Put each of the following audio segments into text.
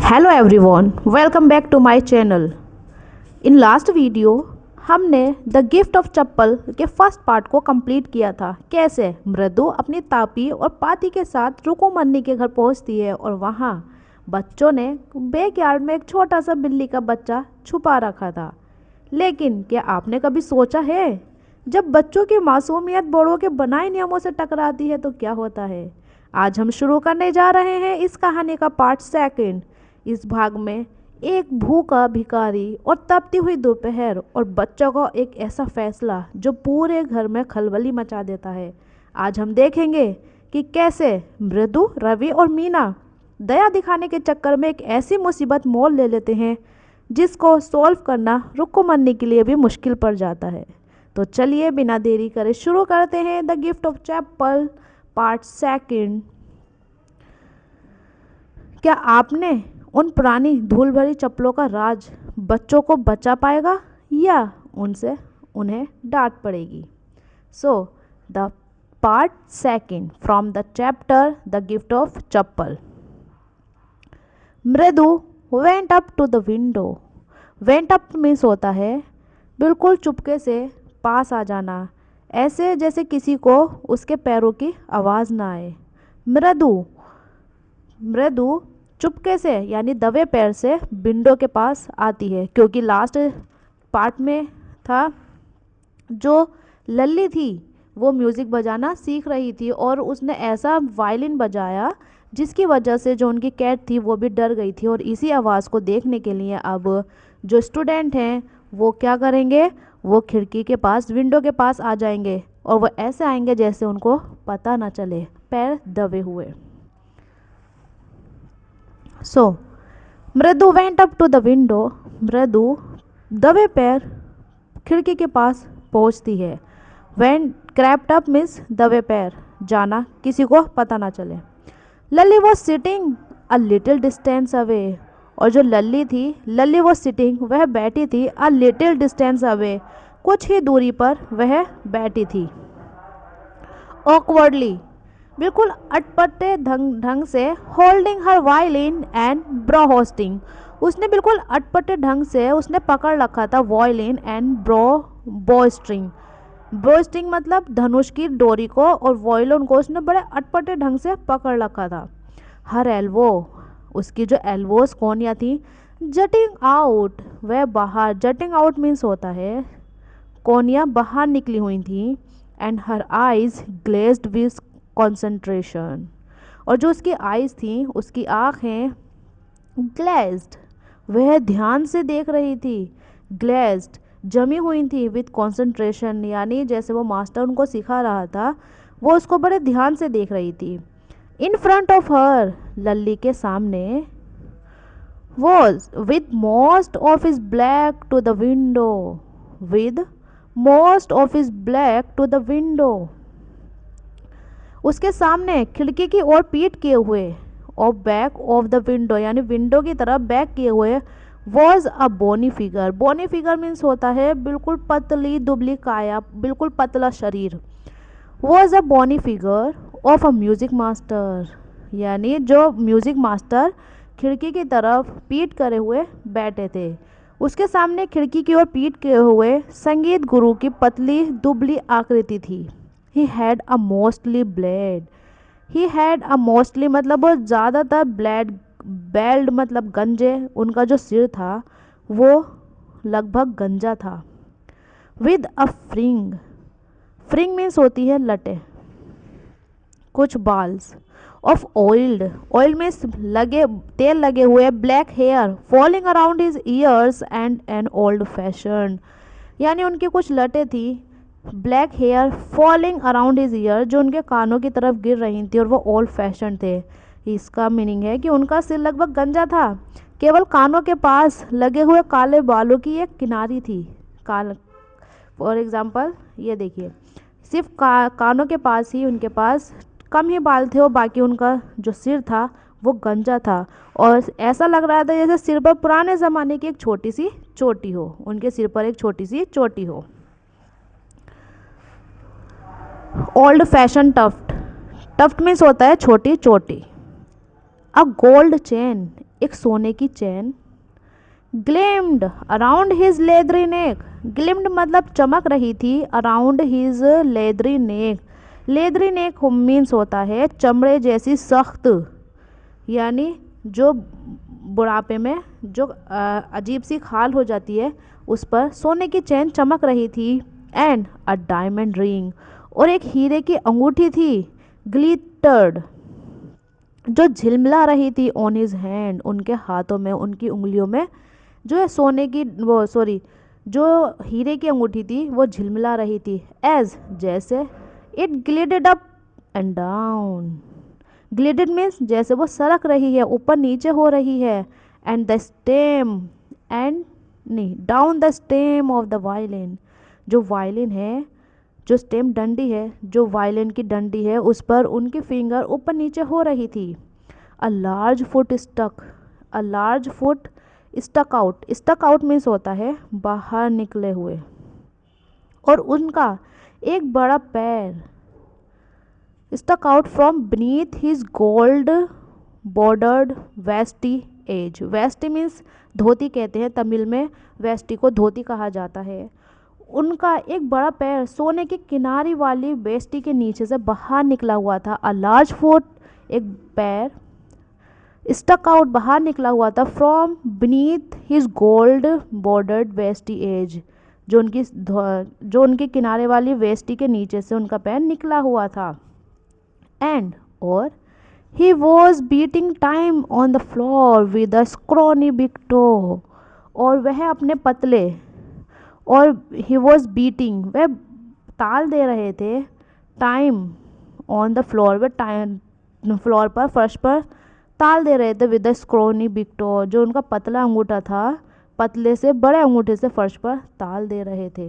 Hello everyone, welcome back to my channel. In last video हमने the gift of chappal के first part को complete किया था। कैसे मृदु अपनी तापी और पाती के साथ रुकुमन्नी के घर पहुंचती है और वहां बच्चों ने बैकयार्ड में एक छोटा सा बिल्ली का बच्चा छुपा रखा था। लेकिन क्या आपने कभी सोचा है, जब बच्चों की मासूमियत बड़ों के बनाए नियमों से टकराती है तो क्या होता है। आज हम शुरू करने जा रहे हैं इस कहानी का पार्ट सेकंड। इस भाग में एक भूखा भिखारी और तपती हुई दोपहर और बच्चों का एक ऐसा फैसला जो पूरे घर में खलबली मचा देता है। आज हम देखेंगे कि कैसे मृदु, रवि और मीना दया दिखाने के चक्कर में एक ऐसी मुसीबत मोल ले लेते हैं जिसको सॉल्व करना रुकुमन्नी के लिए भी मुश्किल पड़ जाता है। तो चलिए बिना देरी करे शुरू करते हैं the gift of chappal part second. क्या आपने उन पुरानी धूल भरी चप्पलों का राज बच्चों को बचा पाएगा या उन्हें डांट पड़ेगी। So the part second from the chapter the gift of chappal. Mridu went up to the window. Went up means होता है बिल्कुल चुपके से पास आ जाना, ऐसे जैसे किसी को उसके पैरों की आवाज़ ना आए। मृदु चुपके से यानी दबे पैर से विंडो के पास आती है, क्योंकि लास्ट पार्ट में था जो लल्ली थी वो म्यूज़िक बजाना सीख रही थी और उसने ऐसा वायलिन बजाया जिसकी वजह से जो उनकी कैट थी वो भी डर गई थी। और इसी आवाज़ को देखने के लिए अब जो स्टूडेंट हैं वो क्या करेंगे, वो खिड़की के पास, विंडो के पास आ जाएंगे और वो ऐसे आएंगे जैसे उनको पता ना चले, पैर दबे हुए। So Mridu went up to the window. Mridu दबे पैर खिड़की के पास पहुंचती है। वेंट क्रैप्ड अप मीन्स दबे पैर जाना, किसी को पता ना चले। Lalli was sitting a little distance away. और जो लल्ली वॉज सिटिंग, वह बैठी थी, अ लिटिल डिस्टेंस अवे, कुछ ही दूरी पर वह बैठी थी। ऑकवर्डली बिल्कुल अटपटे ढंग से, holding her violin and bro hosting, उसने बिल्कुल अटपटे ढंग से उसने पकड़ रखा था वायलिन एंड बो स्ट्रिंग मतलब धनुष की डोरी को, और वायलिन को उसने बड़े अटपटे ढंग से पकड़ रखा था। हर एल्बो, उसकी जो एल्बोस कोनियाँ थी, जटिंग आउट, वह बाहर, जटिंग आउट मीन्स होता है कोनियाँ बाहर निकली हुई थी। And her eyes glazed with concentration, और जो उसकी आइज़ थी, उसकी आँखें ग्लेज्ड, वह ध्यान से देख रही थी। ग्लेज्ड जमी हुई थी विथ कंसंट्रेशन, यानी जैसे वो मास्टर उनको सिखा रहा था वो उसको बड़े ध्यान से देख रही थी। इन फ्रंट ऑफ हर, लल्ली के सामने, was with most of his black to the window, with most of his black to the window, उसके सामने खिड़की की ओर पीठ किए हुए, और बैक ऑफ द विंडो यानी विंडो की तरफ बैक किए हुए, was a bony figure. Bony figure means होता है बिल्कुल पतली दुबली काया, बिल्कुल पतला शरीर। Was a bony figure of a music master, यानी जो म्यूजिक मास्टर खिड़की की तरफ पीठ करे हुए बैठे थे, उसके सामने खिड़की की ओर पीठ किए हुए संगीत गुरु की पतली दुबली आकृति थी। He had a mostly blade. He had a mostly मतलब वो ज़्यादातर बेल्ड मतलब गंजे, उनका जो सिर था वो लगभग गंजा था। With a fring, fring means होती है लटे, कुछ बाल्स। Of oil मीन्स तेल लगे हुए, black hair falling around his ears and an old fashioned, यानी उनकी कुछ लटे थी, black hair falling around his ear, जो उनके कानों की तरफ गिर रही थी और वो ओल्ड फैशन थे। इसका मीनिंग है कि उनका सिर लगभग गंजा था, केवल कानों के पास लगे हुए काले बालों की एक किनारी थी। फॉर एग्जांपल ये देखिए, सिर्फ कानों के पास ही उनके पास कम ही बाल थे और बाकी उनका जो सिर था वो गंजा था, और ऐसा लग रहा था जैसे सिर पर पुराने ज़माने की एक छोटी सी चोटी हो, उनके सिर पर एक छोटी सी चोटी हो। Old fashion tuft, tuft means होता है छोटी चोटी। अ गोल्ड चेन, एक सोने की चैन, ग्लिम्ड अराउंड हिज लेदरी नेक, ग्लिम्ड मतलब चमक रही थी, अराउंड हिज लेदरी नेक, लेदरी नेक मीन्स होता है चमड़े जैसी सख्त, यानी जो बुढ़ापे में जो अजीब सी खाल हो जाती है उस पर सोने की चैन चमक रही थी, एंड अ डायमंड रिंग, और एक हीरे की अंगूठी थी, ग्लिटर्ड जो झिलमिला रही थी, ऑन हिज हैंड उनके हाथों में, उनकी उंगलियों में जो है सोने की वो सॉरी जो हीरे की अंगूठी थी वो झिलमिला रही थी, एज जैसे, it glided up and down, glided means जैसे वो सरक रही है, ऊपर नीचे हो रही है, एंड द स्टेम एंड नहीं down the stem of the violin, जो वायलिन है, जो स्टेम डंडी है, जो वायलिन की डंडी है उस पर उनकी फिंगर ऊपर नीचे हो रही थी। A large foot stuck, a large foot stuck out, stuck out means होता है बाहर निकले हुए, और उनका एक बड़ा पैर, stuck out from beneath his gold bordered veshti edge, veshti means dhoti कहते हैं तमिल में, वेस्टी को धोती कहा जाता है, उनका एक बड़ा पैर सोने की किनारी वाली वेस्टी के नीचे से बाहर निकला हुआ था। अ लार्ज फुट एक पैर, स्टक आउट बाहर निकला हुआ था, from beneath his gold bordered veshti edge, जो उनके किनारे वाली वेस्टी के नीचे से उनका पैर निकला हुआ था, एंड और he was beating time on the floor with a scrawny big toe, और वह अपने पतले, और ही वॉज बीटिंग वह ताल दे रहे थे, टाइम ऑन द फ्लोर वह टाइम फ्लोर पर फर्श पर ताल दे रहे थे, विद द स्क्रोनी बिग टो जो उनका पतला अंगूठा था, पतले से बड़े अंगूठे से फर्श पर ताल दे रहे थे।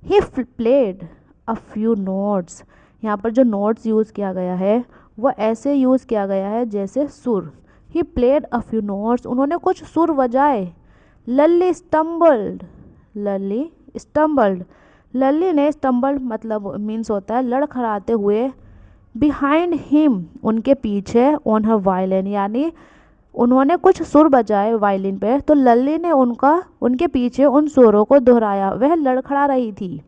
He played a few notes, यहाँ पर जो नोट्स यूज़ किया गया है वो ऐसे यूज़ किया गया है जैसे सुर। He played a few notes, उन्होंने कुछ सुर बजाए। लल्ली स्टम्बल्ड, लल्ली स्टम्बल्ड, लल्ली ने स्टम्बल्ड मतलब मीन्स होता है लड़खड़ाते हुए, बिहाइंड हिम उनके पीछे, ऑन हर वायलिन यानी उन्होंने कुछ सुर बजाए वायलिन पे, तो लल्ली ने उनके पीछे उन सुरों को दोहराया, वह लड़खड़ा रही थी।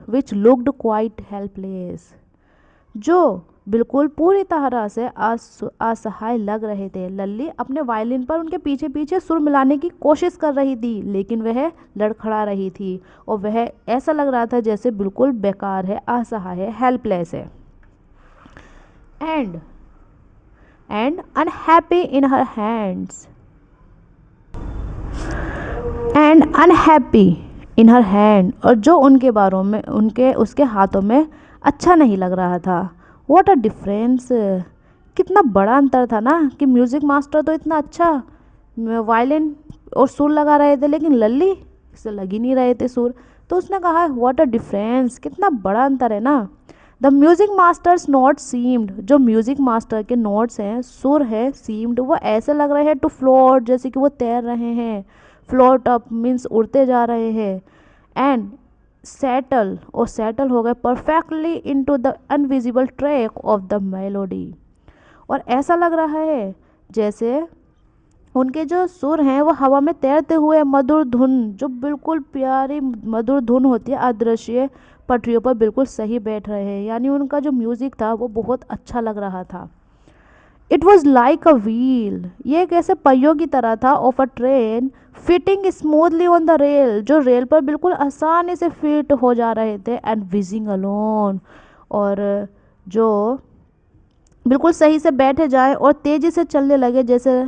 विच लुक्ड क्वाइट हेल्पलेस, जो बिल्कुल पूरी तरह से असहाय लग रहे थे। लल्ली अपने वायलिन पर उनके पीछे पीछे सुर मिलाने की कोशिश कर रही थी, लेकिन वह लड़खड़ा रही थी और वह ऐसा लग रहा था जैसे बिल्कुल बेकार है, असहाय है, हेल्पलेस है। And unhappy in her hands, and unhappy in her hand, और जो उनके बारों में उसके हाथों में अच्छा नहीं लग रहा था। व्हाट अ डिफरेंस, कितना बड़ा अंतर था ना, कि म्यूज़िक मास्टर तो इतना अच्छा वायलिन और सुर लगा रहे थे, लेकिन लल्ली से लग ही नहीं रहे थे सुर। तो उसने कहा व्हाट अ डिफरेंस, कितना बड़ा अंतर है ना। The music masters note seemed, जो म्यूज़िक मास्टर के नोट्स हैं, सुर है, सीम्ड वो ऐसे लग रहे हैं टू फ्लोट, जैसे कि वो तैर रहे हैं, फ्लोट अप मीन्स उड़ते जा रहे हैं, एंड सेटल और सेटल हो गए perfectly into the invisible track of the melody, और ऐसा लग रहा है जैसे उनके जो सुर हैं वो हवा में तैरते हुए मधुर धुन, जो बिल्कुल प्यारी मधुर धुन होती है, अदृश्य पटरियों पर बिल्कुल सही बैठ रहे हैं, यानी उनका जो म्यूज़िक था वो बहुत अच्छा लग रहा था। It was like a wheel, ये एक ऐसे पहियों की तरह था, of a train fitting smoothly on the rail, जो रेल पर बिल्कुल आसानी से फिट हो जा रहे थे, एंड विजिंग अलोन, और जो बिल्कुल सही से बैठे जाए और तेज़ी से चलने लगे, जैसे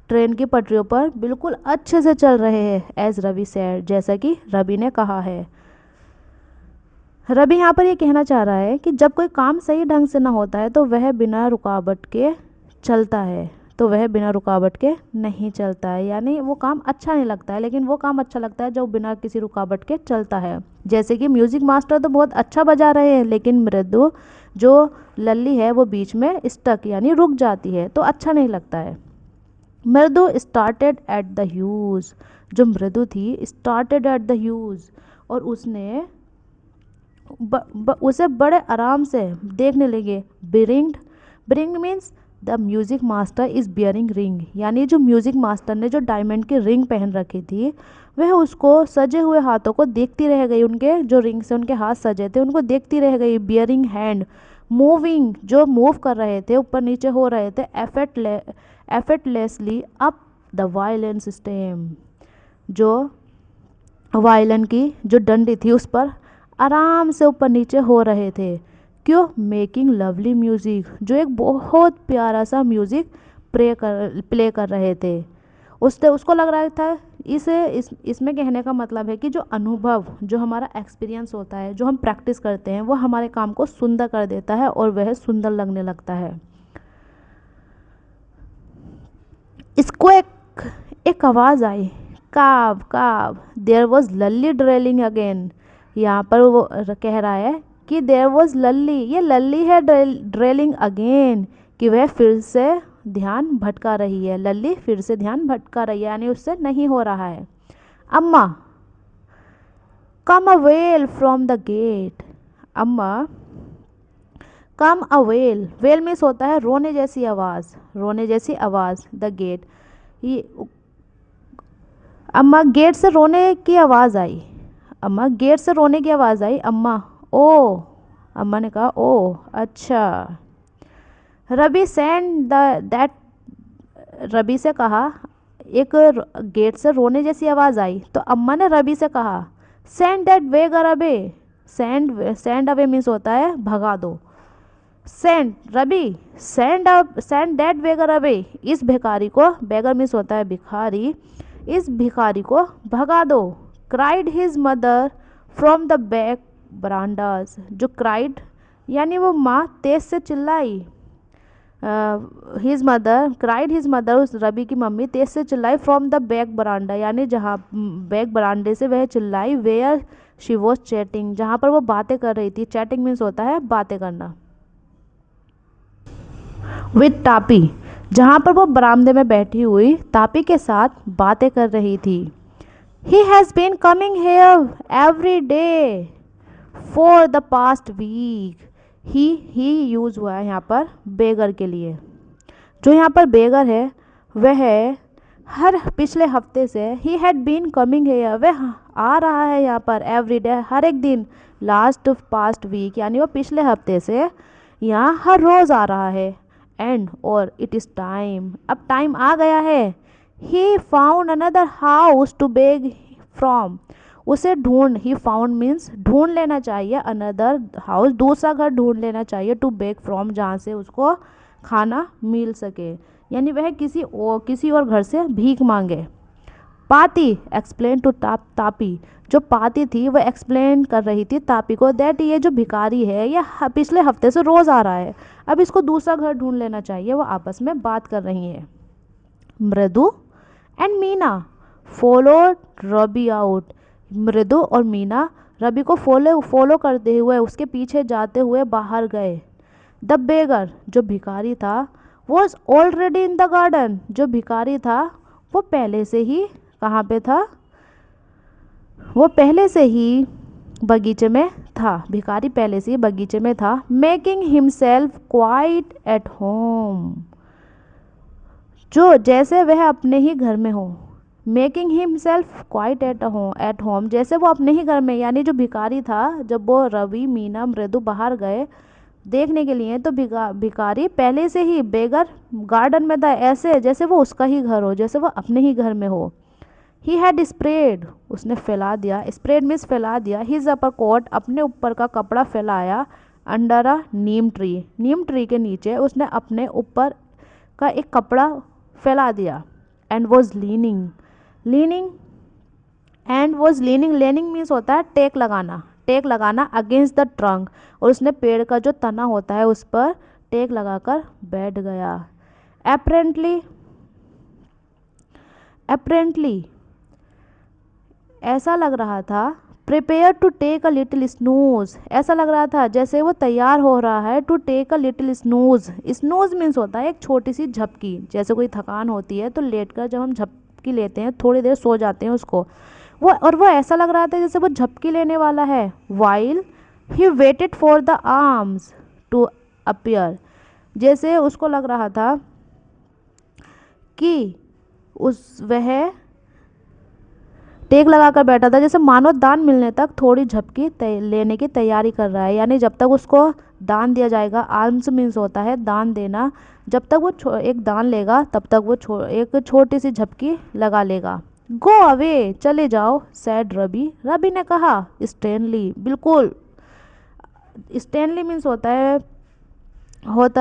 ट्रेन की पटरियों पर बिल्कुल अच्छे से चल रहे हैं। एज रवि सैड, जैसा कि रवि ने कहा है। रवि यहाँ पर ये कहना चाह रहा है कि जब कोई काम सही ढंग से ना होता है तो वह बिना रुकावट के चलता है, तो वह बिना रुकावट के नहीं चलता है, यानी वो काम अच्छा नहीं लगता है, लेकिन वो काम अच्छा लगता है जो बिना किसी रुकावट के चलता है। जैसे कि म्यूज़िक मास्टर तो बहुत अच्छा बजा रहे हैं, लेकिन मृदु जो लल्ली है वो बीच में स्टक यानी रुक जाती है, तो अच्छा नहीं लगता है। मृदु स्टार्टेड एट द ह्यूज, जो मृदु थी स्टार्टेड एट द ह्यूज, और उसने उसे बड़े आराम से देखने लगे। Beringed means the music master is bearing ring, यानी जो म्यूज़िक मास्टर ने जो डायमंड की रिंग पहन रखी थी वह उसको सजे हुए हाथों को देखती रह गई, उनके जो रिंग से उनके हाथ सजे थे उनको देखती रह गई। बियरिंग हैंड, मूविंग, जो मूव कर रहे थे, ऊपर नीचे हो रहे थे, effortlessly up the violin system, जो वायलिन की जो डंडी थी उस पर आराम से ऊपर नीचे हो रहे थे। क्यों? मेकिंग लवली म्यूज़िक, जो एक बहुत प्यारा सा म्यूज़िक प्ले कर रहे थे। उसको लग रहा था इसमें कहने का मतलब है कि जो अनुभव, जो हमारा एक्सपीरियंस होता है, जो हम प्रैक्टिस करते हैं, वो हमारे काम को सुंदर कर देता है और वह सुंदर लगने लगता है। इसको एक आवाज़ आई, काव काव, देयर वॉज लल्ली ड्रेलिंग अगेन। यहाँ पर वो कह रहा है कि देयर वॉज लल्ली, ये लल्ली है ड्रेलिंग अगेन, कि वह फिर से ध्यान भटका रही है। लल्ली फिर से ध्यान भटका रही है, यानी उससे नहीं हो रहा है। अम्मा, कम अवेल फ्रॉम द गेट, अम्मा कम अवेल, वेल मीन्स होता है रोने जैसी आवाज़, रोने जैसी आवाज़। द गेट, ये अम्मा गेट से रोने की आवाज़ आई, अम्मा गेट से रोने की आवाज़ आई। अम्मा, ओ, अम्मा ने कहा ओ अच्छा। रवि सेंड दैट, रवि से कहा, एक गेट से रोने जैसी आवाज़ आई तो अम्मा ने रवि से कहा send that beggar away, send away means होता है भगा दो। Send, Ravi send that beggar away, इस भिखारी को, बेगर मीन्स होता है भिखारी, इस भिखारी को भगा दो। Cried his mother from the back verandahs, जो क्राइड यानी वो माँ तेज से चिल्लाई। His mother, cried his mother, उस रवि की मम्मी तेज से चिल्लाई। फ्रॉम द बैक बरांडा, यानी जहाँ बैक बरांडे से वह चिल्लाई। वेयर शी वॉज चैटिंग, जहाँ पर वो बातें कर रही थी। चैटिंग मीन्स होता है बातें करना। विद टापी, जहाँ पर वो बरामदे में बैठी हुई तापी के साथ बातें कर रही थी। He has been coming here every day for the past week. He use हुआ है यहाँ पर बेगर के लिए। जो यहाँ पर बेगर है वह हर पिछले हफ्ते से, he had been coming here, वह आ रहा है यहाँ पर एवरी डे, हर एक दिन। लास्ट पास्ट वीक, यानी वो पिछले हफ्ते से यहाँ हर रोज़ आ रहा है। एंड और इट इज़ टाइम, अब टाइम आ गया है। He found another house to beg from, उसे ढूंढ, ही फाउंड मीन्स ढूंढ लेना चाहिए, अनदर हाउस दूसरा घर ढूंढ लेना चाहिए, टू बेग फ्रॉम जहाँ से उसको खाना मिल सके, यानी वह किसी और घर से भीख मांगे। पाती एक्सप्लेन टू तापी, जो पाती थी वह एक्सप्लेन कर रही थी तापी को दैट ये जो भिखारी है यह पिछले हफ्ते से रोज़ आ रहा है, अब इसको दूसरा घर ढूंढ लेना चाहिए। वो आपस में बात कर रही हैं। Mridu and Meena follow Ravi out, Mridu और मीना रवि को फॉलो करते हुए, उसके पीछे जाते हुए बाहर गए। द बेगर, जो भिखारी था, was already in the garden, जो भिखारी था वो पहले से ही कहाँ पे था, वो पहले से ही बगीचे में था। भिखारी पहले से ही बगीचे में था। Making himself quite at home, जो जैसे वह अपने ही घर में हो। Making himself quite at home, जैसे वो अपने ही घर में, यानी जो भिखारी था, जब वो रवि मीना मृदु बाहर गए देखने के लिए तो भिखारी पहले से ही बेगर गार्डन में था, ऐसे जैसे वो उसका ही घर हो, जैसे वो अपने ही घर में हो। ही हैड स्प्रेड, उसने फैला दिया, स्प्रेड मीन्स फैला दिया। हिज अपर कोट, अपने ऊपर का कपड़ा फैलाया। Under a Neem tree, Neem tree के नीचे उसने अपने ऊपर का एक कपड़ा फैला दिया। And was leaning, leaning means होता है टेक लगाना अगेंस्ट द ट्रंक, और उसने पेड़ का जो तना होता है उस पर टेक लगाकर बैठ गया। अप्रेंटली ऐसा लग रहा था। Prepare to take a little snooze, ऐसा लग रहा था जैसे वो तैयार हो रहा है। To take a little snooze, snooze means होता है एक छोटी सी झपकी, जैसे कोई थकान होती है तो लेटकर जब हम झपकी लेते हैं थोड़ी देर सो जाते हैं उसको, वो ऐसा लग रहा था जैसे वो झपकी लेने वाला है। While he waited for the arms to appear, जैसे उसको लग रहा था कि वह टेक लगा कर बैठा था, जैसे मानो दान मिलने तक थोड़ी झपकी लेने की तैयारी कर रहा है। यानी जब तक उसको दान दिया जाएगा, आर्म्स मीन्स होता है दान देना, जब तक वो एक दान लेगा तब तक वो एक छोटी सी झपकी लगा लेगा। गो अवे, चले जाओ, सैड रवि, रवि ने कहा। स्टैनली, बिल्कुल, स्टैनली मीन्स होता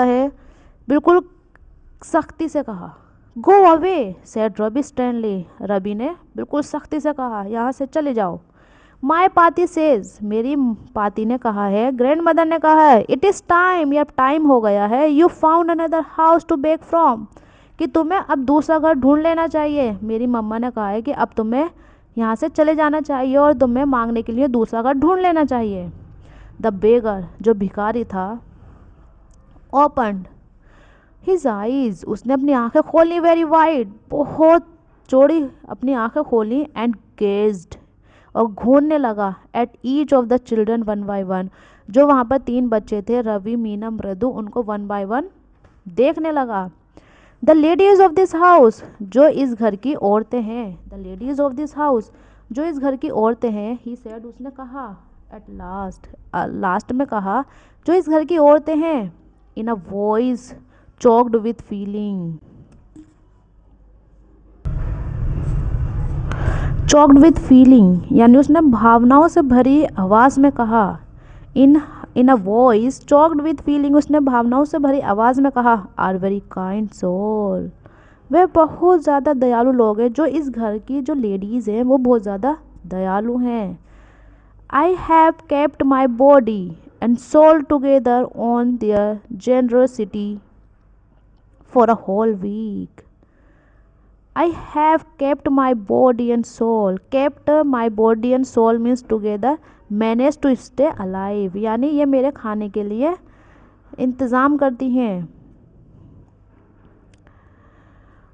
है बिल्कुल सख्ती से कहा। Go away, said Ravi sternly, Ravi ने बिल्कुल सख्ती से कहा, यहाँ से चले जाओ। माई पाती सेज, मेरी पाती ने कहा है, ग्रैंड मदर ने कहा है, इट इज़ टाइम, यह टाइम हो गया है, you found another house to beg from, कि तुम्हें अब दूसरा घर ढूंढ लेना चाहिए। मेरी मम्मा ने कहा है कि अब तुम्हें यहाँ से चले जाना चाहिए और तुम्हें मांगने के लिए दूसरा घर ढूंढ लेना चाहिए। द बेगर, जो भिखारी था, ओपन्ड हिज आईज, उसने अपनी आंखें खोली, वेरी वाइड, बहुत चौड़ी अपनी आंखें खोली, एंड गेज्ड, और घूरने लगा, at each of the children one by one, जो वहाँ पर 3 बच्चे थे, रवि, मीना, मृदु, उनको 1 बाय 1 देखने लगा। The ladies of this house, जो इस घर की औरतें हैं, the ladies of this house, जो इस घर की औरतें हैं, ही सेड, उसने कहा, एट लास्ट, लास्ट में कहा, जो इस घर की औरतें हैं, in a voice choked with feeling, choked with feeling, यानी उसने भावनाओं से भरी आवाज़ में कहा। In a voice choked with feeling, उसने भावनाओं से भरी आवाज़ में कहा, आर वेरी काइंड सोल, वे बहुत ज़्यादा दयालु लोग हैं, जो इस घर की जो लेडीज़ हैं वो बहुत ज़्यादा दयालु हैं। I have kept my body and soul together on their generosity for a whole week. I have kept my body and soul. Kept my body and soul means together, managed to stay alive. यानी ये मेरे खाने के लिए इंतज़ाम करती हैं।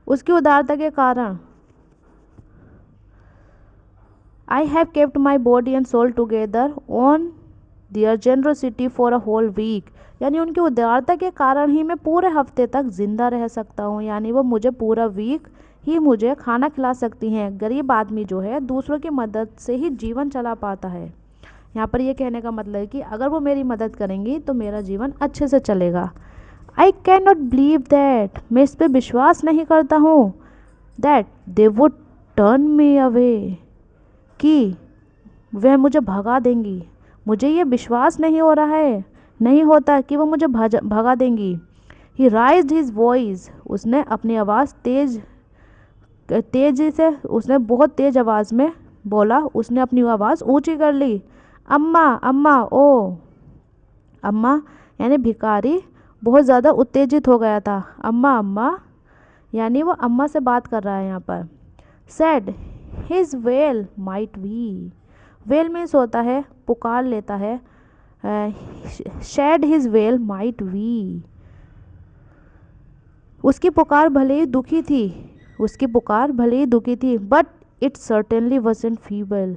उसकी उदारता के कारण I have kept my body and soul together on their generosity for a whole week. यानी उनकी उदारता के कारण ही मैं पूरे हफ्ते तक ज़िंदा रह सकता हूँ। यानी वो मुझे पूरा वीक ही मुझे खाना खिला सकती हैं। गरीब आदमी जो है दूसरों की मदद से ही जीवन चला पाता है। यहाँ पर ये कहने का मतलब है कि अगर वो मेरी मदद करेंगी तो मेरा जीवन अच्छे से चलेगा। I can not believe that, मैं इस पर विश्वास नहीं करता हूँ, that they would turn me away, कि वह मुझे भगा देंगी। मुझे ये विश्वास नहीं हो रहा है, नहीं होता कि वो मुझे भगा देंगी। ही राइज्ड हिज वॉइस, उसने अपनी आवाज़ तेज से, उसने बहुत तेज आवाज़ में बोला, उसने अपनी आवाज़ ऊंची कर ली। अम्मा अम्मा, ओ अम्मा, यानी भिखारी बहुत ज़्यादा उत्तेजित हो गया था। अम्मा अम्मा, यानी वो अम्मा से बात कर रहा है यहाँ पर। Said his wail might be, wail means होता है पुकार लेता है। Said his wail might be, उसकी पुकार भले ही दुखी थी, उसकी पुकार भले ही दुखी थी, but it certainly wasn't feeble,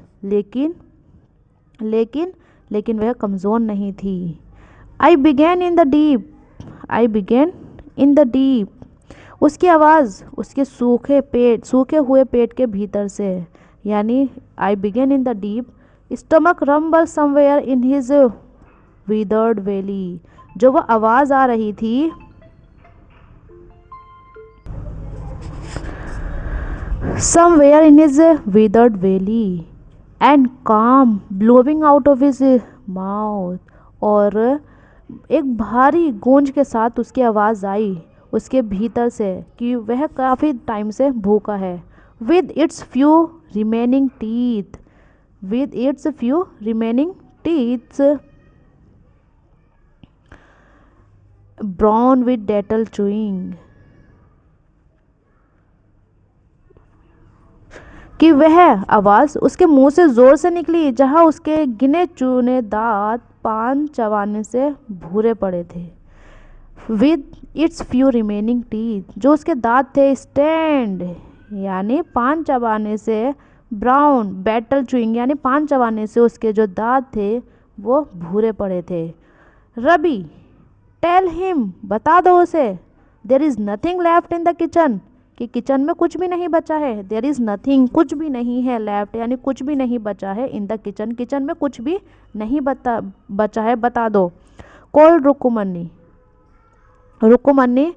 लेकिन वह कमज़ोर नहीं थी। I began in the deep, I began in the deep, उसकी आवाज़ उसके सूखे हुए पेट के भीतर से, यानी I began in the deep, stomach rumble somewhere in his withered belly, जो वह आवाज़ आ रही थी somewhere in his withered valley and calm blowing out of his mouth, और एक भारी गूंज के साथ उसकी आवाज़ आई उसके भीतर से कि वह काफ़ी टाइम से भूखा है। with its few remaining teeth, with its few remaining teeth brown with dental chewing, कि वह आवाज़ उसके मुंह से ज़ोर से निकली जहाँ उसके गिने चुने दांत पान चबाने से भूरे पड़े थे। With its few remaining teeth, जो उसके दांत थे स्टैंड, यानी पान चबाने से, ब्राउन बैटल चुइंग, यानी पान चबाने से उसके जो दांत थे वो भूरे पड़े थे। रबी टेल हिम, बता दो उसे, there is nothing left in the kitchen, कि किचन में कुछ भी नहीं बचा है। देयर इज़ नथिंग, कुछ भी नहीं है, लेफ्ट यानी कुछ भी नहीं बचा है, इन द किचन, किचन में कुछ भी नहीं बचा है, बता दो। कॉल रुकुमनी, रुकुमनी,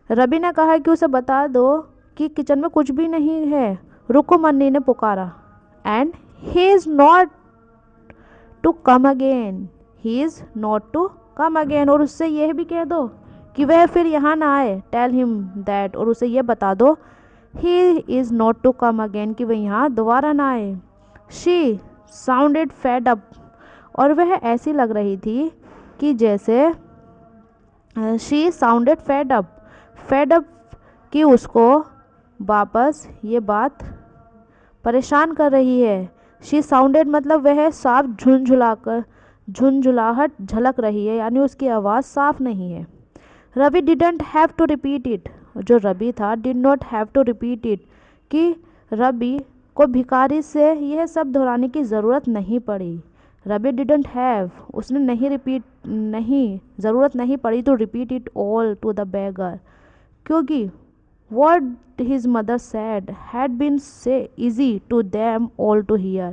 रवि ने कहा कि उसे बता दो कि किचन में कुछ भी नहीं है। रुकुमनी ने पुकारा, and he is not to come again, he is not to come again, और उससे यह भी कह दो कि वह फिर यहाँ ना आए। टेल हिम दैट, और उसे ये बता दो he is not to come again, कि वह यहाँ दोबारा ना आए। शी साउंडेड फेड अप, और वह ऐसी लग रही थी कि जैसे she sounded fed up, fed up कि उसको वापस ये बात परेशान कर रही है। शी साउंडेड मतलब वह साफ झुंझुलाहट झलक रही है, यानी उसकी आवाज़ साफ नहीं है। Ravi didn't have to repeat it, जो रवि था did not have to repeat it, कि रवि को भिखारी से यह सब दोहराने की ज़रूरत नहीं पड़ी। रवि डिडंट हैव, उसने नहीं ज़रूरत नहीं पड़ी to repeat it all to the beggar, क्योंकि what his mother said had been say easy to them all to hear,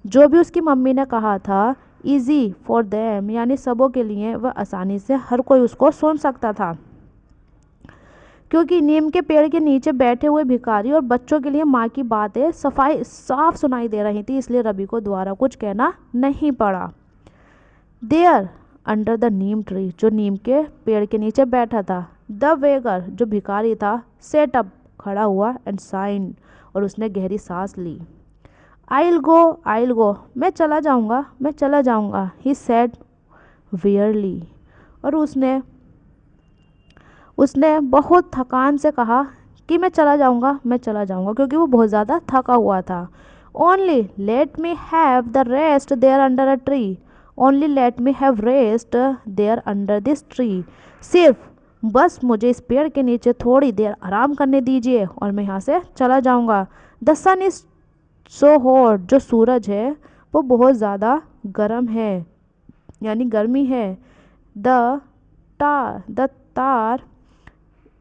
जो भी उसकी मम्मी ने कहा था easy for them यानी सबों के लिए, वह आसानी से हर कोई उसको सुन सकता था। क्योंकि नीम के पेड़ के नीचे बैठे हुए भिखारी और बच्चों के लिए माँ की बातें साफ सुनाई दे रही थी, इसलिए रवि को दोबारा कुछ कहना नहीं पड़ा। There under the neem tree, जो नीम के पेड़ के नीचे बैठा था। द वेगर, जो भिखारी था, सेट अप, खड़ा हुआ, एंड साइन, और उसने गहरी सांस ली। आइल गो, मैं चला जाऊँगा, ही सेड वियरली, और उसने बहुत थकान से कहा कि मैं चला जाऊँगा, क्योंकि वो बहुत ज़्यादा थका हुआ था। Only let me have the rest there under a tree, only let me have rest there under this tree, सिर्फ बस मुझे इस पेड़ के नीचे थोड़ी देर आराम करने दीजिए और मैं यहाँ से चला जाऊँगा। The sun is so hot, जो सूरज है वो बहुत ज़्यादा गर्म है, यानी गर्मी है। द तार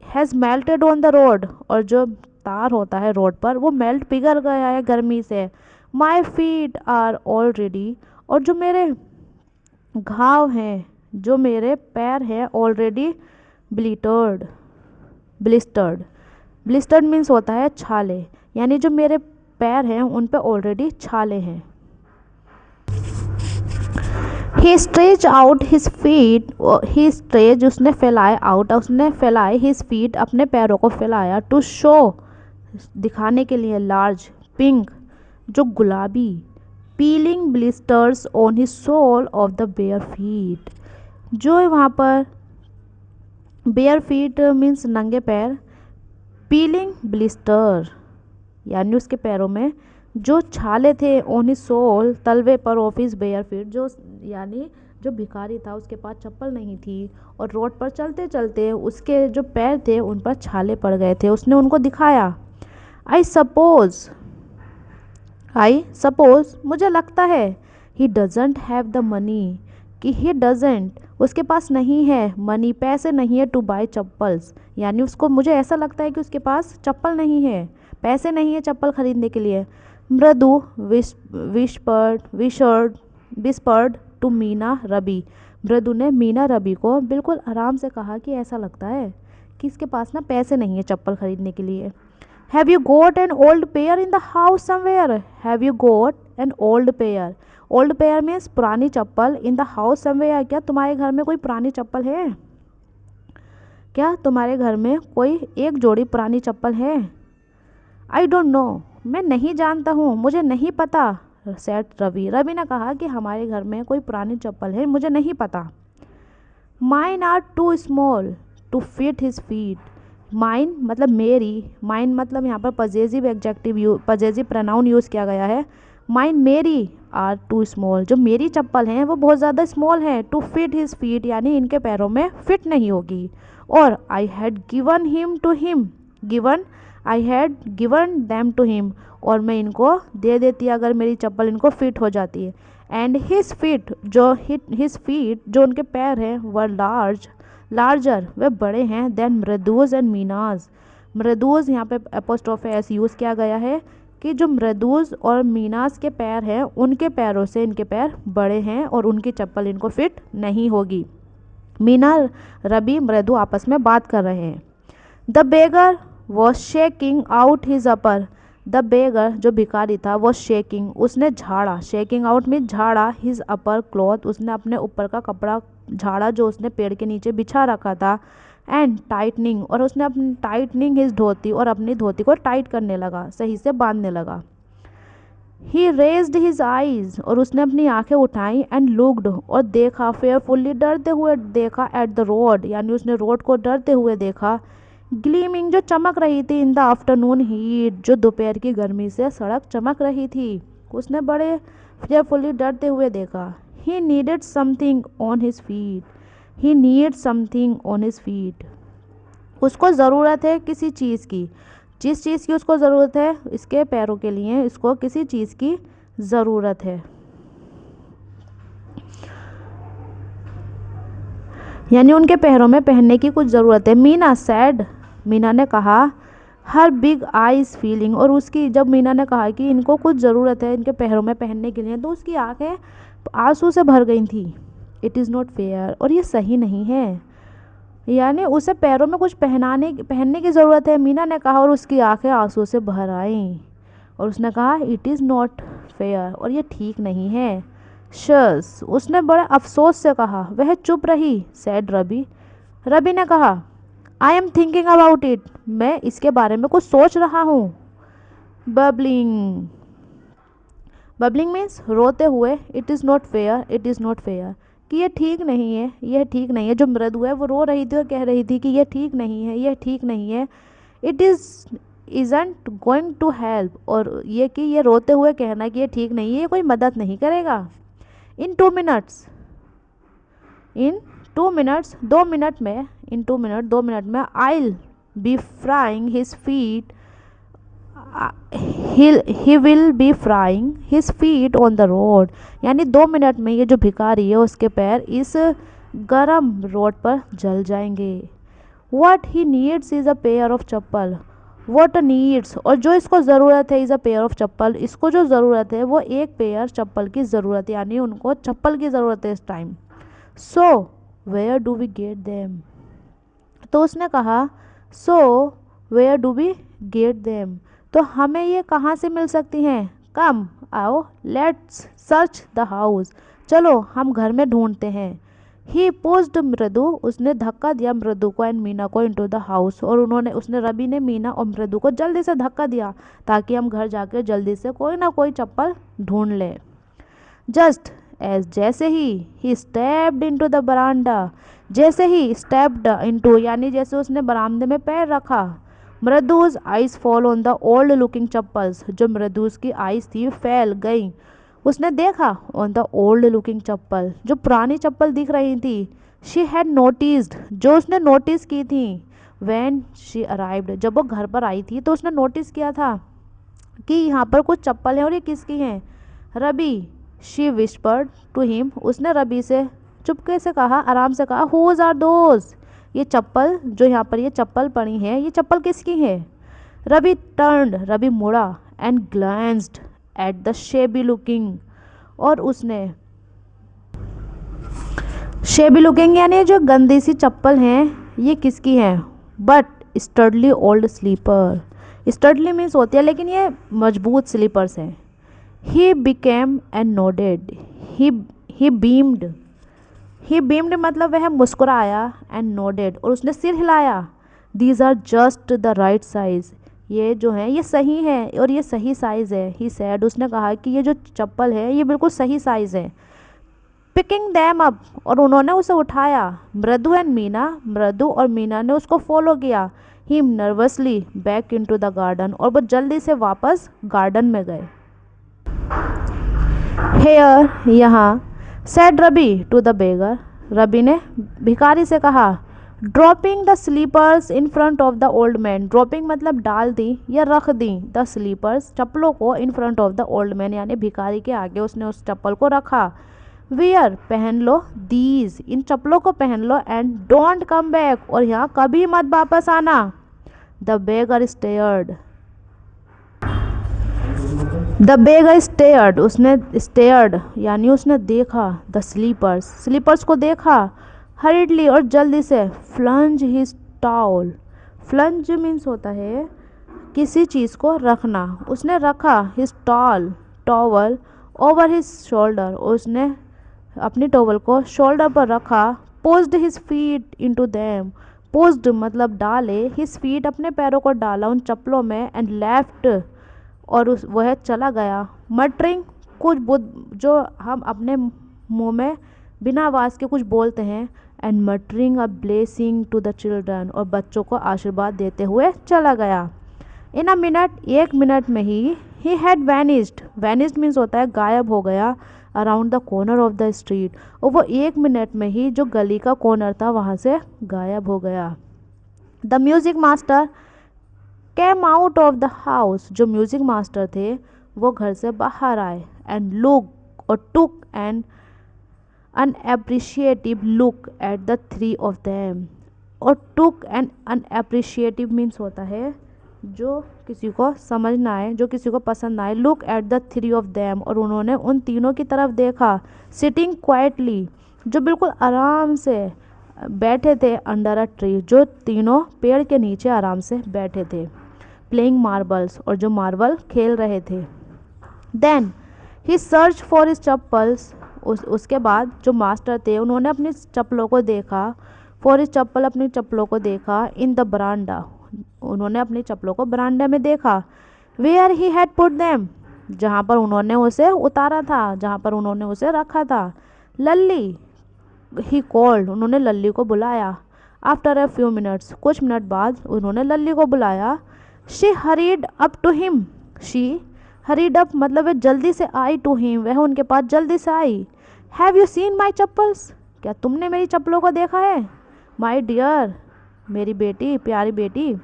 has melted on the road, और जो तार होता है रोड पर वो मेल्ट पिघल गया है गर्मी से। माई फीट आर ऑलरेडी, और जो मेरे घाव हैं, जो मेरे पैर हैं, ऑलरेडी ब्लिस्टर्ड मीन्स होता है छाले, यानी जो मेरे पैर हैं उन पे ऑलरेडी छाले हैं। ही स्ट्रेच आउट हिज फीट, उसने फैलाए हिज फीट, अपने पैरों को फैलाया, टू शो, दिखाने के लिए, लार्ज पिंक, जो गुलाबी, peeling blisters on his sole of the bare feet, जो वहाँ पर बेयर फीट मीन्स नंगे पैर, पीलिंग ब्लिस्टर यानी उसके पैरों में जो छाले थे, ऑन हिज सोल, तलवे पर, ऑफ हिज बेयर फीट, जो यानी जो भिखारी था उसके पास चप्पल नहीं थी और रोड पर चलते चलते उसके जो पैर थे उन पर छाले पड़ गए थे, उसने उनको दिखाया। आई सपोज मुझे लगता है, he doesn't have the money, कि ही डजेंट उसके पास नहीं है, मनी पैसे नहीं है, टू बाय चप्पल्स, यानी उसको, मुझे ऐसा लगता है कि उसके पास चप्पल नहीं है, पैसे नहीं है चप्पल खरीदने के लिए। मृदु विस्पर्ड टू मीना रबी, मृदु ने मीना रबी को बिल्कुल आराम से कहा कि ऐसा लगता है कि इसके पास ना पैसे नहीं है चप्पल खरीदने के लिए। Have you got an old pair in the house somewhere, have you got an old pair, old pair means पुरानी चप्पल, इन द हाउस समवेयर, क्या तुम्हारे घर में कोई पुरानी चप्पल है, क्या तुम्हारे घर में कोई एक जोड़ी पुरानी चप्पल है। आई डोंट नो, मैं नहीं जानता हूँ, मुझे नहीं पता, सेट रवि ने कहा कि हमारे घर में कोई पुरानी चप्पल है, मुझे नहीं पता। Mine are too small to fit his feet, mine मतलब मेरी, माइन मतलब यहाँ पर पजेसिव प्रोनाउन यूज़ किया गया है। माइन मेरी आर टू स्मॉल, जो मेरी चप्पल हैं वो बहुत ज़्यादा स्मॉल हैं, टू फिट हिज फीट यानी इनके पैरों में फिट नहीं होगी। और I had given them to him, और मैं इनको दे देती अगर मेरी चप्पल इनको फिट हो जाती है। एंड हिज फीट जो उनके पैर हैं वर लार्ज, लार्जर वे बड़े हैं देन मृदुज एंड मीनाज। मृदुज यहाँ पे एपोस्ट्रोफे एस यूज़ किया गया है कि जो मृदुज और मीनास के पैर हैं उनके पैरों से इनके पैर बड़े हैं और उनकी चप्पल इनको फिट नहीं होगी। मीना रबी मृदु आपस में बात कर रहे हैं। The beggar was shaking out his upper. The beggar जो भिखारी था वो शेकिंग उसने झाड़ा, शेकिंग आउट में झाड़ा, हिज अपर क्लॉथ उसने अपने ऊपर का कपड़ा झाड़ा जो उसने पेड़ के नीचे बिछा रखा था, एंड टाइटनिंग और उसने अपनी टाइटनिंग हिज धोती और अपनी धोती को टाइट करने लगा, सही से बांधने लगा। ही रेज्ड हिज आईज और उसने अपनी आंखें उठाई, एंड लुक्ड और देखा, फेयरफुली डरते हुए देखा, एट द रोड यानी उसने रोड को डरते हुए देखा, ग्लीमिंग जो चमक रही थी, इन द आफ्टरनून हीट जो दोपहर की गर्मी से सड़क चमक रही थी, उसने बड़े फेयरफुली डरते हुए देखा। He needed something on his feet, he need something on his feet उसको ज़रूरत है किसी चीज़ की, जिस चीज़ की उसको ज़रूरत है इसके पैरों के लिए इसको किसी चीज़ की ज़रूरत है, यानी उनके पैरों में पहनने की कुछ ज़रूरत है। मीना सैड मीना ने कहा, हर बिग आईज फीलिंग और उसकी जब मीना ने कहा कि इनको कुछ ज़रूरत है इनके पैरों में पहनने के लिए तो उसकी आंखें आंसू से भर गई थी। इट इज़ नॉट फेयर और ये सही नहीं है, यानी उसे पैरों में कुछ पहनने की ज़रूरत है, मीना ने कहा और उसकी आंखें आंसू से भर आईं और उसने कहा इट इज़ नॉट फेयर और ये ठीक नहीं है। शस उसने बड़े अफसोस से कहा। वह चुप रही। सैड रबी रबी ने कहा, I am thinking about it मैं इसके बारे में कुछ सोच रहा हूँ। बबलिंग बबलिंग मीन्स रोते हुए। It is not fair, it is not fair कि ये ठीक नहीं है, यह ठीक नहीं है। जो मृदु है वो रो रही थी और कह रही थी कि यह ठीक नहीं है, यह ठीक नहीं है। It isn't going to help और ये कि ये रोते हुए कहना कि ये ठीक नहीं है ये कोई मदद नहीं करेगा। इन 2 मिनट्स 2 मिनट में दो मिनट में I'll be frying his feet he will be frying his feet on the road यानी 2 मिनट में ये जो भिखारी है उसके पैर इस गरम रोड पर जल जाएंगे। What he needs is a pair of chappal. What needs और जो इसको ज़रूरत है is a pair of चप्पल इसको जो ज़रूरत है वो एक पेयर चप्पल की ज़रूरत है, यानी उनको चप्पल की ज़रूरत है इस time. So where do we get them तो उसने कहा so where do we get them तो हमें ये कहाँ से मिल सकती हैं। कम आओ लेट्स सर्च द हाउस चलो हम घर में ढूंढते हैं। ही पुश्ड मृदु उसने धक्का दिया मृदु को एंड मीना को इनटू द हाउस और उसने रवि ने मीना और मृदु को जल्दी से धक्का दिया ताकि हम घर जाकर जल्दी से कोई ना कोई चप्पल ढूंढ लें। जस्ट एज जैसे ही स्टेप्ड इनटू द बरांडा जैसे ही स्टेप्ड इनटू यानी जैसे उसने बरामदे में पैर रखा। Mridu's eyes fall on the old looking chappals जो मृदुज की आइज थी फैल गई। उसने देखा on the old looking chappal जो पुरानी चप्पल दिख रही थी। शी हैड नोटिस्ड जो उसने नोटिस की थी। व्हेन शी अराइव्ड जब वो घर पर आई थी तो उसने नोटिस किया था कि यहाँ पर कुछ चप्पल हैं और ये किसकी हैं। रबी शी विस्पर्ड टू हिम उसने रबी से चुपके से कहा आराम से कहा हुज आर दोज ये चप्पल जो यहाँ पर ये चप्पल पड़ी है ये चप्पल किसकी है। रवि टर्न्ड रवि मुड़ा and glanced at the shabby looking और उसने शेबी लुकिंग यानी जो गंदी सी चप्पल हैं ये किसकी है। But sturdy old slipper sturdy means होती है लेकिन ये मजबूत स्लीपर्स हैं। He became and nodded he beamed मतलब वह मुस्कुराया एंड नोडेड और उसने सिर हिलाया। These are just the right size ये जो है ये सही है और ये सही साइज़ है। ही सैड उसने कहा कि ये जो चप्पल है ये बिल्कुल सही साइज़ है। पिकिंग दैम अप और उन्होंने उसे उठाया। मृदु एंड मीना मृदु और मीना ने उसको फॉलो किया। He nervously back into the garden और वो जल्दी से वापस गार्डन में गए। हेयर यहाँ said Ravi to the beggar Ravi ने भिखारी से कहा। Dropping the slippers in front of the old man dropping मतलब डाल दी या रख दी द स्लीपर्स चप्पलों को इन front of the old man यानी भिखारी के आगे उसने उस चप्पल को रखा। वेयर पहन लो, दीज इन चप्पलों को पहन लो, एंड डोंट कम बैक और यहाँ कभी मत वापस आना। The beggar stared, the beggar stared उसने स्टेयर्ड यानी उसने देखा, द स्लीपर्स स्लीपर्स को देखा, हरिडली और जल्दी से, flange his towel, flange means होता है किसी चीज़ को रखना, उसने रखा his towel over his shoulder, उसने अपनी टॉवल को शोल्डर पर रखा, posed his feet into them, posed मतलब डाले, हिज फीट अपने पैरों को डाला उन चप्पलों में, एंड लेफ्ट और वह चला गया, मटरिंग कुछ जो हम अपने मुंह में बिना आवाज़ के कुछ बोलते हैं, and muttering a blessing to the children और बच्चों को आशीर्वाद देते हुए चला गया। इन अ मिनट एक मिनट में ही हैड वैनिस्ड मीन्स होता है गायब हो गया, around the corner of the street और वो एक मिनट में ही जो गली का कॉर्नर था वहाँ से गायब हो गया। The music master came out of the house, जो म्यूज़िक मास्टर थे वो घर से बाहर आए, एंड लुक और took an unappreciative look at the three of them, और टुक एन अनएप्रिशिएटिव मीन्स होता है जो किसी को समझ ना आए, जो किसी को पसंद ना आए, look at the three of them और उन्होंने उन तीनों की तरफ देखा, सिटिंग क्वाइटली जो बिल्कुल आराम से बैठे थे, अंडर अ ट्री जो तीनों पेड़ के नीचे आराम से बैठे थे, प्लेइंग मार्बल्स और जो मार्बल खेल रहे थे। Then he search for his chappals, उसके बाद जो मास्टर थे उन्होंने अपनी चप्पलों को देखा, फॉर हिज चप्पल अपनी चप्पलों को देखा, इन द बरांडा उन्होंने अपनी चप्पलों को बरांडे में देखा, where he had put them जहाँ पर उन्होंने उसे उतारा था, जहाँ पर उन्होंने उसे रखा था। लल्ली ही कॉल्ड उन्होंने लल्ली को बुलाया, आफ्टर अ फ्यू मिनट्स कुछ मिनट बाद उन्होंने लल्ली को बुलाया। She hurried up to him, she hurried up मतलब वह जल्दी से आई, टू हिम वह उनके पास जल्दी से आई। Have you seen my chappals, क्या तुमने मेरी चप्पलों को देखा है। माई डियर मेरी बेटी प्यारी बेटी,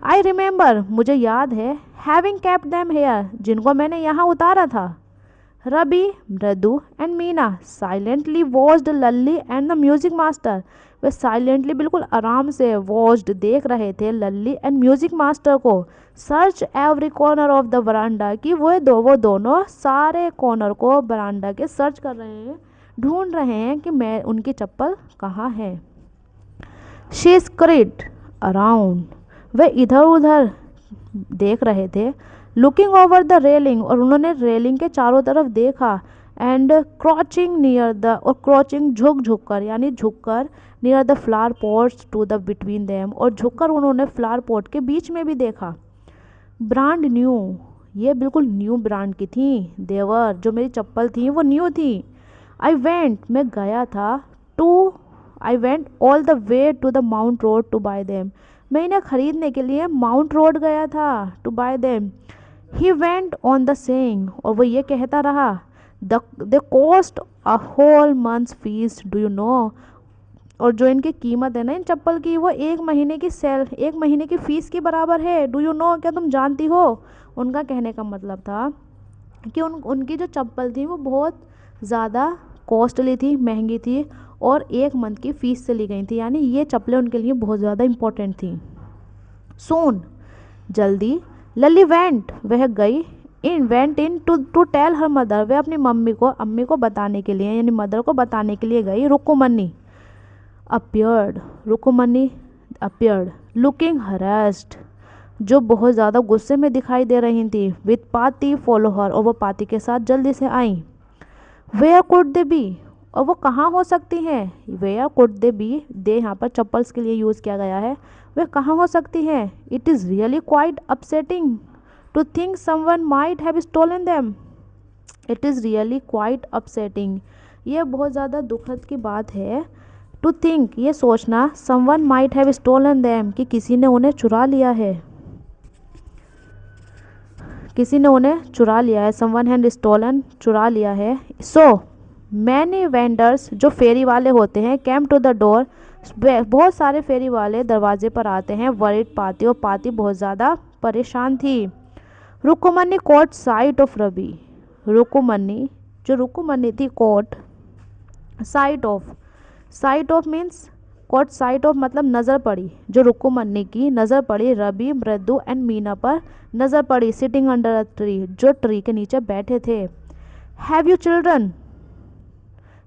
आई रिमेंबर मुझे याद है, हैविंग केप्ट देम हेयर जिनको मैंने यहाँ उतारा था। Ravi Mridu and Meena silently watched Lalli and the music master, वे साइलेंटली बिल्कुल आराम से वॉच्ड देख रहे थे लल्ली एंड म्यूजिक मास्टर को, search every corner of the verandah कि वो दोनों सारे कॉर्नर को बरांडा के सर्च कर रहे हैं, ढूंढ रहे हैं कि मैं उनकी चप्पल कहाँ है। शी स्क्रिड अराउंड वे इधर उधर देख रहे थे, लुकिंग ओवर द रेलिंग और उन्होंने रेलिंग के चारों तरफ देखा, एंड क्रॉचिंग नियर द और क्रॉचिंग झुक कर यानी झुककर, near the flower pots to the between them और झुककर उन्होंने फ्लावर पॉट के बीच में भी देखा। ब्रांड न्यू ये बिल्कुल न्यू ब्रांड की थी, देवर जो मेरी चप्पल थी वो न्यू थी। आई वेंट मैं गया था, to I went all the way to the Mount Road to buy them मैं इन्हें खरीदने के लिए माउंट रोड गया था, to buy them. He went on the saying और वो ये कहता रहा, the cost a whole month's fees do you know, और जो इनकी कीमत है ना इन चप्पल की वो एक महीने की फ़ीस के बराबर है। डू यू नो क्या तुम जानती हो। उनका कहने का मतलब था कि उनकी जो चप्पल थी वो बहुत ज़्यादा कॉस्टली थी, महंगी थी और एक मंथ की फ़ीस से ली गई थी, यानी ये चप्पलें उनके लिए बहुत ज़्यादा इम्पोर्टेंट थी। सून जल्दी, लली वेंट वह गई, went in to tell her mother वह अपनी अम्मी को बताने के लिए यानी मदर को बताने के लिए गई। रुकुमनी अपीयर्ड लुकिंग हरास्ड जो बहुत ज़्यादा गुस्से में दिखाई दे रही थी, विथ पाती फॉलो हर और वो पाती के साथ जल्दी से आई। वेयर कुड दे बी और वो कहाँ हो सकती हैं। वेयर कुड दे बी दे यहाँ पर चप्पल्स के लिए यूज़ किया गया है, वे कहाँ हो सकती हैं। It is really quite upsetting to think someone might have stolen them. It is really quite upsetting ये बहुत ज़्यादा दुखद की बात है। टू थिंक ये सोचना, someone might have stolen them कि किसी ने उन्हें चुरा लिया है, समवन हैड स्टोलन चुरा लिया है। सो मैनी वेंडर्स जो फेरी वाले होते हैं, कैम टू द डोर बहुत सारे फेरी वाले दरवाजे पर आते हैं। वरिड पाती और पाती बहुत ज़्यादा परेशान थी। Rukmani caught sight of Ravi Rukmani थी caught sight of means caught sight of मतलब नज़र पड़ी, जो रुक्कुमन्नी की नज़र पड़ी रवि, मृदु एंड मीना पर नज़र पड़ी, सिटिंग अंडर अ ट्री, जो ट्री के नीचे बैठे थे। Have you children,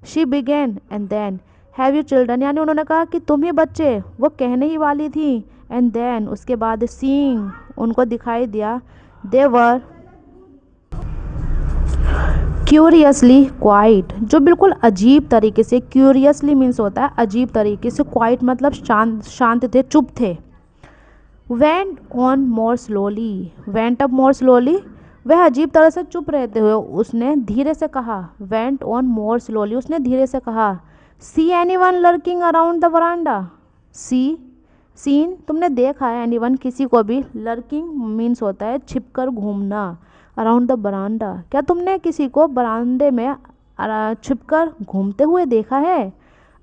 she began, and then have you children यानी उन्होंने कहा कि तुम ही बच्चे, वो कहने ही वाली थी, एंड देन उसके बाद सीइंग उनको दिखाई दिया, दे वर क्यूरियसली क्वाइट, जो बिल्कुल अजीब तरीके से, क्यूरियसली मीन्स होता है अजीब तरीके से, क्वाइट मतलब शांत थे, चुप थे। Went on more slowly, went up more slowly, वह अजीब तरह से चुप रहते हुए उसने धीरे से कहा, वेंट ऑन मोर स्लोली, उसने धीरे से कहा, see anyone lurking around the veranda, seen तुमने देखा है, एनीवन किसी को भी, लर्किंग मीन्स होता है छिपकर घूमना, अराउंड द बरांडा क्या तुमने किसी को बरामदे में छिपकर घूमते हुए देखा है।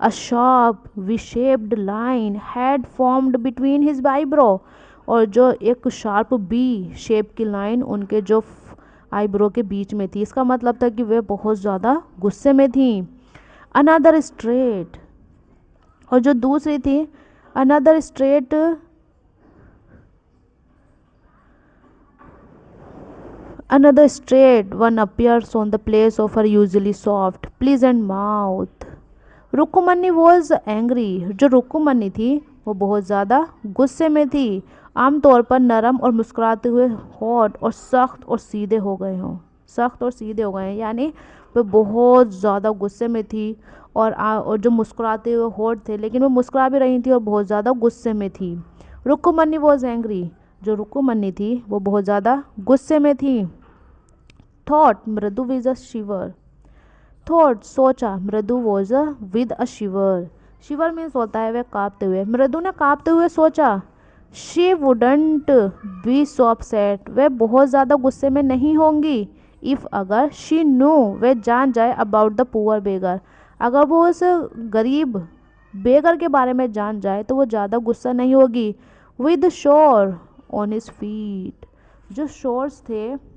A sharp V shaped line had formed between his eyebrow, और जो एक शार्प बी शेप की लाइन उनके जो आईब्रो के बीच में थी, इसका मतलब था कि वे बहुत ज़्यादा गुस्से में थी। अनदर स्ट्रेट, और जो दूसरी थी another straight Another straight one appears on the place of her usually soft, pleasant mouth. Rukkumanni was angry, जो रुक्कुमन्नी थी वो बहुत ज़्यादा गुस्से में थी, आमतौर पर नरम और मुस्कुराते हुए हॉट और सख्त और सीधे हो गए हों, सख्त और सीधे हो गए हैं यानी वे बहुत ज़्यादा गुस्से में थी, और जो मुस्कुराते हुए हॉट थे, लेकिन वो मुस्कुरा भी रही थी और बहुत ज़्यादा गुस्से में थी। रुक्कुमन्नी वॉज एंग्री, जो रुक्कुमन्नी थी वो बहुत ज़्यादा गुस्से में थी। थॉट मृदु विद अ शिवर, थॉट सोचा, Mridu was with a shiver, shiver means होता है वह कांपते हुए, मृदु ने कांपते हुए सोचा। She wouldn't be so upset, वह बहुत ज़्यादा गुस्से में नहीं होंगी, इफ़ अगर, शी नो वह जान जाए, अबाउट द पुअर बेगर, अगर वो उस गरीब बेगर के बारे में जान जाए तो वो ज़्यादा गुस्सा नहीं होगी। विद शोर ऑन हिज फीट, जो शोर्स थे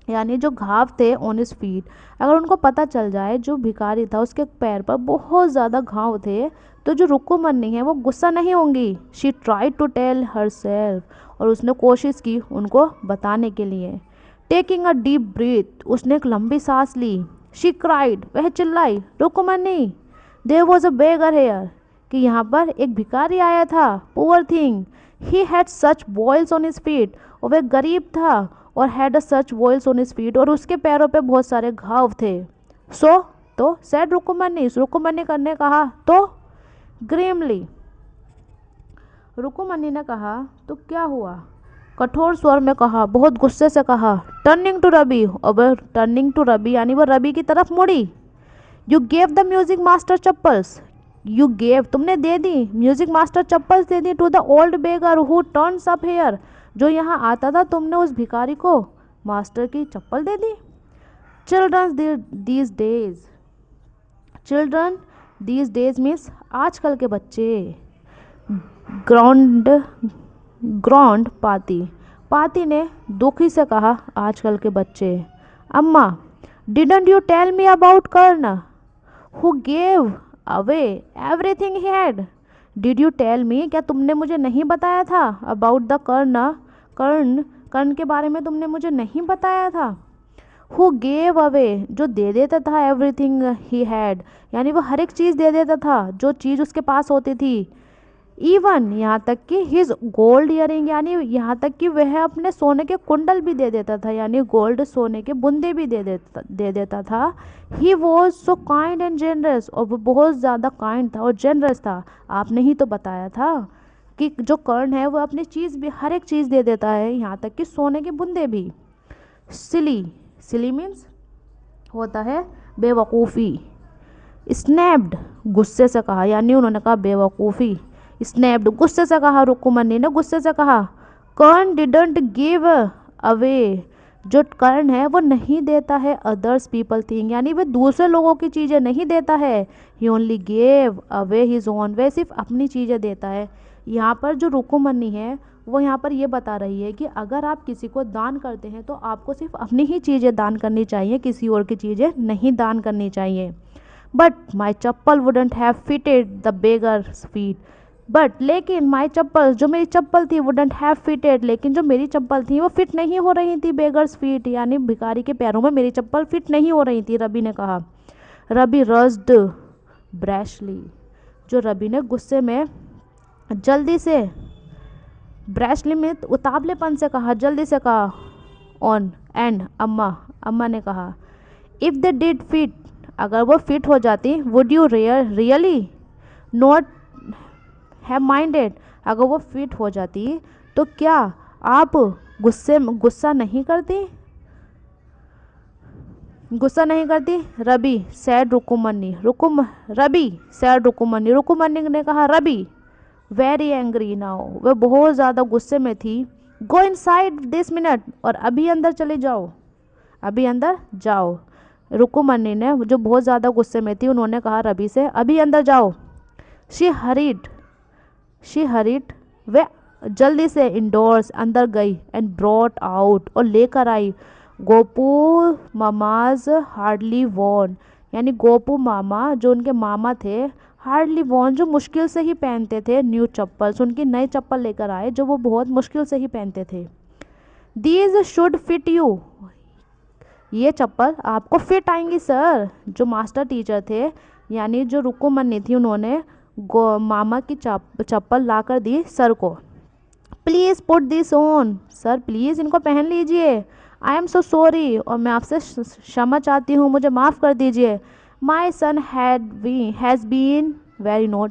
यानी जो घाव थे ऑन हिज फीट, अगर उनको पता चल जाए जो भिखारी था उसके पैर पर बहुत ज़्यादा घाव थे तो जो रुक्कुमन्नी है वो गुस्सा नहीं होंगी। She tried to tell herself, और उसने कोशिश की उनको बताने के लिए। टेकिंग अ डीप ब्रीथ, उसने एक लंबी सांस ली। शी क्राइड, वह चिल्लाई, Rukkumanni, there was a beggar here, कि यहाँ पर एक भिखारी आया था। Poor thing, he had such boils on his feet, और वह गरीब था और had a such boils on his feet, और उसके पैरों पे बहुत सारे घाव थे। सो तो सैड रुक्कुमन्नी, रुक्कुमन्नी ने कहा, तो ग्रीमली, रुक्कुमन्नी ने कहा तो क्या हुआ, कठोर स्वर में कहा, बहुत गुस्से से कहा। टर्निंग टू रवि, अब टर्निंग टू रवि यानी वो रवि की तरफ मुड़ी। You gave the music master chappals, you gave तुमने दे दी, म्यूजिक मास्टर चप्पल्स दे दी, to the old beggar who turns up here, जो यहाँ आता था तुमने उस भिखारी को मास्टर की चप्पल दे दी। Children these days, children these days means आजकल के बच्चे। ग्राउंड पाती, पाती ने दुखी से कहा, आजकल के बच्चे। अम्मा, didn't you tell me about Karna who gave away everything he had, did you tell me, क्या तुमने मुझे नहीं बताया था, अबाउट द कर्ण के बारे में तुमने मुझे नहीं बताया था। हु गेव अवे, जो दे देता था, एवरीथिंग ही हैड यानी वो हर एक चीज़ दे देता था जो चीज़ उसके पास होती थी। इवन यहाँ तक कि हिज गोल्ड ईयरिंग यानी यहाँ तक कि वह अपने सोने के कुंडल भी दे देता था, यानी गोल्ड सोने के बुंदे भी दे देता था। He was so kind and generous, और वो बहुत ज़्यादा काइंड था और जेनरस था। आपने ही तो बताया था कि जो कर्ण है वो अपनी चीज़ भी हर एक चीज़ दे देता है, यहाँ तक कि सोने के बुंदे भी। सिली, सिली मीन्स होता है बेवकूफ़ी। स्नैप्ड, गुस्से से कहा यानी उन्होंने कहा बेवकूफ़ी। स्नैप्ड, गुस्से से कहा, रुक्कुमन्नी ने गुस्से से कहा। कर्ण डिडंट गिव अवे, जो कर्ण है वो नहीं देता है अदर्स पीपल थिंग यानी वह दूसरे लोगों की चीज़ें नहीं देता है। He only gave away his own, वह सिर्फ अपनी चीज़ें देता है। यहाँ पर जो रुक्कुमन्नी है वो यहाँ पर ये बता रही है कि अगर आप किसी को दान करते हैं तो आपको सिर्फ अपनी ही चीज़ें दान करनी चाहिए, किसी और की चीज़ें नहीं दान करनी चाहिए। But my chappal wouldn't have fitted the beggars feet. But लेकिन माई चप्पल, जो मेरी चप्पल थी, वुडेंट हैव फिटेड, लेकिन जो मेरी चप्पल थी वो फिट नहीं हो रही थी बेगर्स फीट, यानी भिखारी के पैरों में मेरी चप्पल फिट नहीं हो रही थी, रवि ने कहा। रवि रस्ड ब्रैशली, जो रवि ने गुस्से में जल्दी से, ब्रैशली में उतावलेपन से कहा, जल्दी से कहा, ऑन एंड अम्मा ने कहा, इफ़ दे डिड फिट, अगर वो फिट हो जाती, would you really not have minded, अगर वो फिट हो जाती तो क्या आप गुस्सा नहीं करती? रवि सैड रुकुमनी, रुकुमनी ने कहा, रवि वेरी एंग्री नाउ, वह बहुत ज़्यादा गुस्से में थी। गो इनसाइड दिस मिनट, और अभी अंदर चले जाओ, अभी अंदर जाओ। रुकुमनी ने, जो बहुत ज़्यादा गुस्से में थी, उन्होंने कहा रवि से, अभी अंदर जाओ। शी हरीड, वह जल्दी से इंडोर्स, अंदर गई, एंड ब्रॉट आउट, और लेकर आई, गोपू मामाज हार्डली वॉर्न, यानी गोपू मामा, जो उनके मामा थे, हार्डली वॉर्न, जो मुश्किल से ही पहनते थे, न्यू चप्पल्स, उनकी नई चप्पल लेकर आए जो वो बहुत मुश्किल से ही पहनते थे। दीज शुड फिट यू, ये चप्पल आपको फिट आएंगी सर। जो मास्टर टीचर थे, यानी जो रुकुमनी थी, उन्होंने मामा की चप्पल ला कर दी सर को। Please put this on, sir please इनको पहन लीजिए। आई एम सो सॉरी, और मैं आपसे क्षमा चाहती हूँ, मुझे माफ़ कर दीजिए। माई सन हैज़ बीन वेरी नॉट